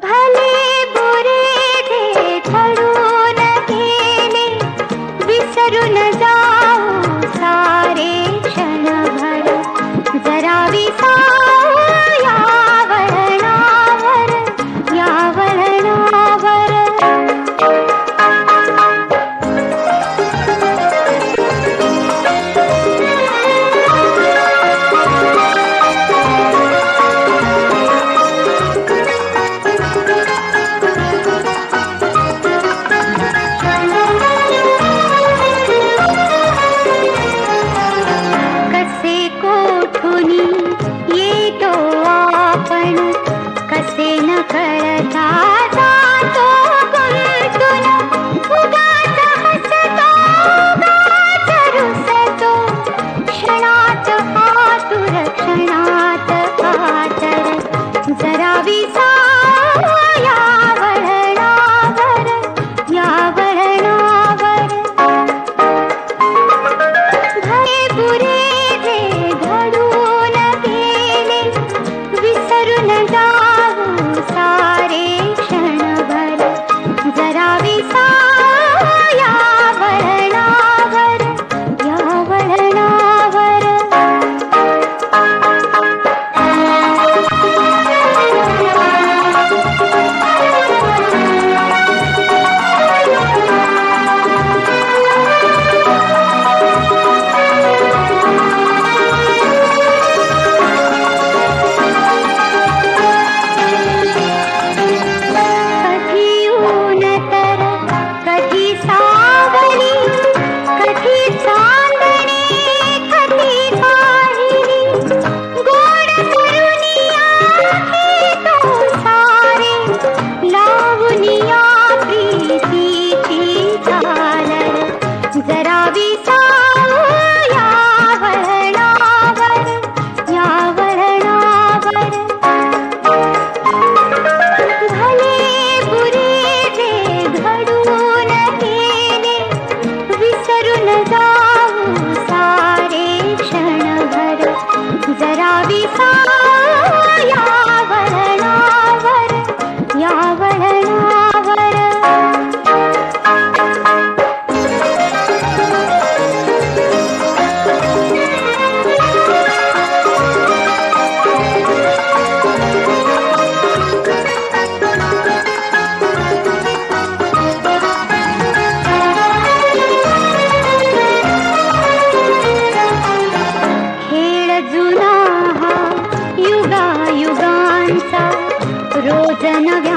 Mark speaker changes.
Speaker 1: भले बुरे जे ठरून गेले, विसरून जाऊ सारे क्षणभर. जरा विसावू या वळणावर, या वळणावर. येतो आपण कसे न कळता जातो गुंतून. उगाच हसतो, उगाच रुसतो, क्षणात आतुर, क्षणात कातर. जरा विसावू या वळणावर, या वळणावर. भले बुरे जे घडून गेले, विसरून जाऊ सारे क्षणभर. जरा विसावू या वळणावर, या वळणावर. जरा विसावू या वळणावर, या वळणावर. भले बुरे जे घडून गेले, विसरून जाऊ सारे क्षणभर. जरा विसावू या वळणावर, या वळणावर. जुना हा युगायुगांचा, रोज नवे